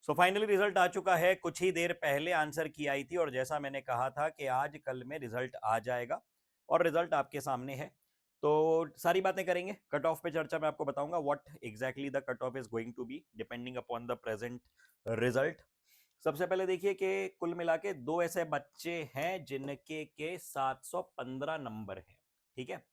So finally result आ चुका है। कुछ ही देर पहले आंसर की आई थी और जैसा मैंने कहा था कि आज कल में रिजल्ट आ जाएगा और रिजल्ट आपके सामने है। तो सारी बातें करेंगे, कट ऑफ पे चर्चा मैं आपको बताऊंगा what exactly the cut off is going to be depending upon the present result. सबसे पहले देखिए कि कुल मिला के दो ऐसे बच्चे हैं जिनके के 715 नंबर है। ठीक है,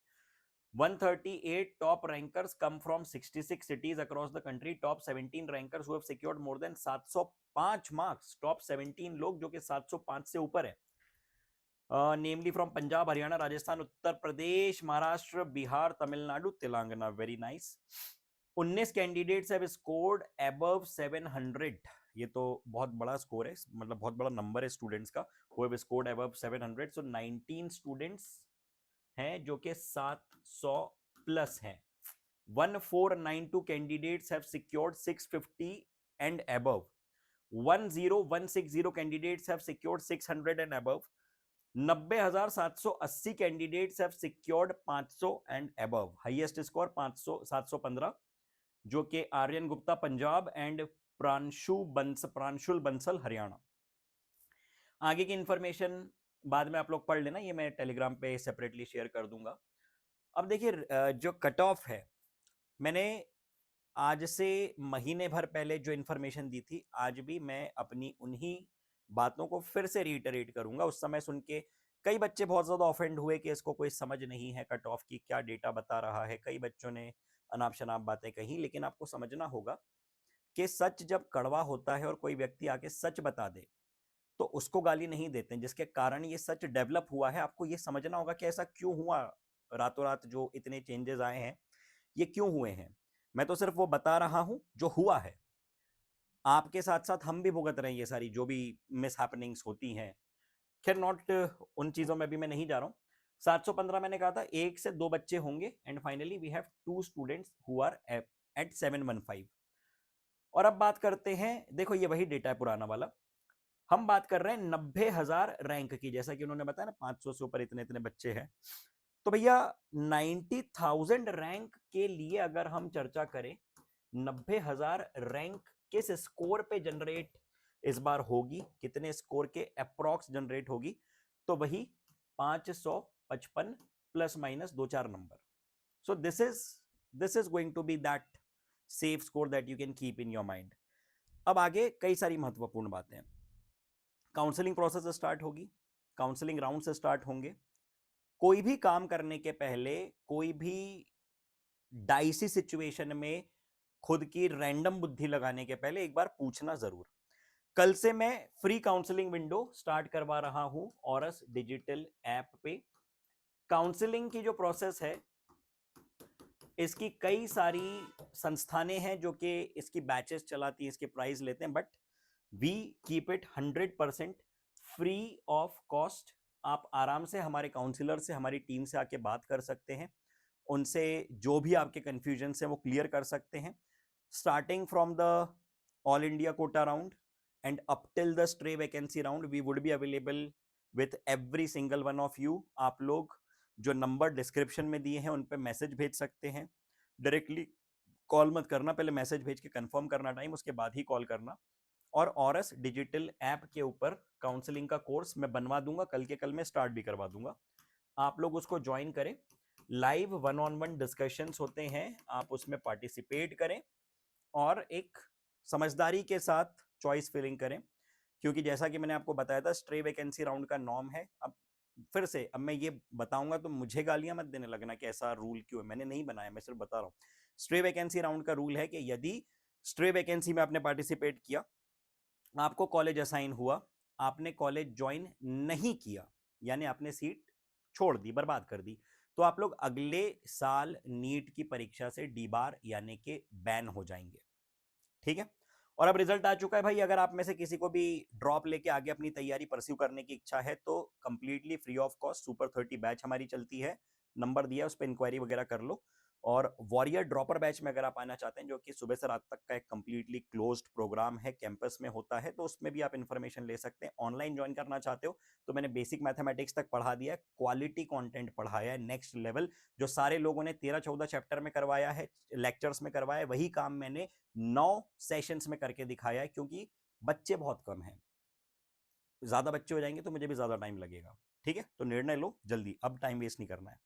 138 top rankers come from 66 cities across the country. Top 17 rankers who have secured more than 705 marks. Top 17 लोग जो कि 705 से ऊपर है, namely from Punjab, Haryana, Rajasthan, Uttar Pradesh, Maharashtra, Bihar, Tamil Nadu, Telangana. Very nice. 19 candidates have scored above 700। ये तो बहुत बड़ा स्कोर है, मतलब बहुत बड़ा नंबर है स्टूडेंट्स का who have scored above 700. So 19 students हैं जो कि 700 प्लस हैं। 1492 candidates have secured 650 and above. 10160 candidates have secured 600 and above. 90,780 candidates have secured 500 and above. Highest score 500 715 जो कि आर्यन गुप्ता पंजाब एंड प्रांशुल बंसल हरियाणा। आगे की इंफॉर्मेशन बाद में आप लोग पढ़ लेना, ये मैं टेलीग्राम पे सेपरेटली शेयर कर दूंगा। अब देखिए जो कट ऑफ है, मैंने आज से महीने भर पहले जो इंफॉर्मेशन दी थी, आज भी मैं अपनी उन्हीं बातों को फिर से रिटरेट करूंगा। उस समय सुन के कई बच्चे बहुत ज्यादा ऑफेंड हुए कि इसको कोई समझ नहीं है कट ऑफ की, क्या डेटा बता रहा है। कई बच्चों ने अनाप शनाप बातें कही, लेकिन आपको समझना होगा कि सच जब कड़वा होता है और कोई व्यक्ति आके सच बता दे तो उसको गाली नहीं देते, जिसके कारण ये सच डेवलप हुआ है। आपको ये समझना होगा कि ऐसा क्यों हुआ, रातों रात जो इतने चेंजेस आए हैं ये क्यों हुए हैं। मैं तो सिर्फ वो बता रहा हूं जो हुआ है। आपके साथ साथ हम भी भुगत रहे हैं ये सारी जो भी मिस हैपनिंग्स होती हैं। खैर नॉट उन चीजों में भी मैं नहीं जा रहा हूं। 715 मैंने कहा था, एक से दो बच्चे होंगे and finally we have two students who are at 715। और अब बात करते हैं, देखो ये वही डेटा है पुराना वाला। हम बात कर रहे हैं 90,000 रैंक की, जैसा कि उन्होंने बताया ना 500 से ऊपर इतने इतने बच्चे हैं। तो भैया 90,000 रैंक के लिए अगर हम चर्चा करें, 90,000 रैंक किस स्कोर पे जनरेट इस बार होगी, कितने स्कोर के अप्रॉक्स जनरेट होगी, तो वही 555 प्लस माइनस दो चार number. So this is going to be that safe score that you can keep in your mind. अब आगे कई सारी महत्वपूर्ण बातें हैं। काउंसलिंग प्रोसेस स्टार्ट होगी, काउंसलिंग राउंड से स्टार्ट होंगे। कोई भी काम करने के पहले, कोई भी डाइसी सिचुएशन में खुद की रैंडम बुद्धि लगाने के पहले एक बार पूछना जरूर। कल से मैं फ्री काउंसलिंग विंडो स्टार्ट करवा रहा हूं ऑरस डिजिटल ऐप पे। काउंसलिंग की जो प्रोसेस है, इसकी कई सारी संस्थानें हैं जो कि इसकी बैचेस चलाती हैं, इसके प्राइस लेते हैं, but we keep it 100% free of cost. आप आराम से हमारे काउंसलर से, हमारी टीम से आके बात कर सकते हैं, उनसे जो भी आपके कंफ्यूजन है वो क्लियर कर सकते हैं। Starting from the all India quota round and up till the stray vacancy round we would be available with every single one of you. आप लोग जो नंबर डिस्क्रिप्शन में दिए हैं उन पे मैसेज भेज सकते हैं। डायरेक्टली कॉल मत करना, पहले मैसेज भेज के कंफर्म करना टाइम, उसके बाद ही कॉल करना। और ऑरस डिजिटल ऐप के ऊपर काउंसलिंग का कोर्स मैं बनवा दूंगा, कल के कल में स्टार्ट भी करवा दूंगा। आप लोग उसको ज्वाइन करें। Live one on one discussions होते हैं, आप उसमें पार्टिसिपेट करें और एक समझदारी के साथ चॉइस फिलिंग करें। क्योंकि जैसा कि मैंने आपको बताया था, स्ट्रे वैकेंसी राउंड का नॉर्म है। अब फिर से अब मैं ये बताऊंगा तो मुझे गालियां मत देने लगना कि ऐसा रूल क्यों है, मैंने नहीं बनाया, मैं सिर्फ बता रहा हूं। स्ट्रे वैकेंसी राउंड का रूल है कि यदि स्ट्रे वैकेंसी में आपने पार्टिसिपेट किया, आपको कॉलेज असाइन हुआ, आपने कॉलेज ज्वाइन नहीं किया, यानी आपने सीट छोड़ दी, बर्बाद कर दी, तो आप लोग अगले साल नीट की परीक्षा से डी बार यानी कि बैन हो जाएंगे। ठीक है, और अब रिजल्ट आ चुका है भाई। अगर आप में से किसी को भी ड्रॉप लेके आगे अपनी तैयारी परस्यू करने की इच्छा है तो completely free of cost super 30 batch हमारी चलती है। नंबर दिया, उस पर इंक्वायरी वगैरह कर लो। और वॉरियर ड्रॉपर बैच में अगर आप आना चाहते हैं, जो कि सुबह से रात तक का एक कंप्लीटली क्लोज्ड प्रोग्राम है, कैंपस में होता है, तो उसमें भी आप इन्फॉर्मेशन ले सकते हैं। ऑनलाइन ज्वाइन करना चाहते हो तो मैंने बेसिक मैथमेटिक्स तक पढ़ा दिया है, क्वालिटी कंटेंट पढ़ाया है नेक्स्ट लेवल। जो सारे लोगों ने 13-14 चैप्टर में करवाया है, लेक्चर्स में करवाया है, वही काम मैंने 9 सेशंस में करके दिखाया है, क्योंकि बच्चे बहुत कम हैं। ज्यादा बच्चे हो जाएंगे तो मुझे भी ज्यादा टाइम लगेगा। ठीक है, तो निर्णय लो जल्दी, अब टाइम वेस्ट नहीं करना है।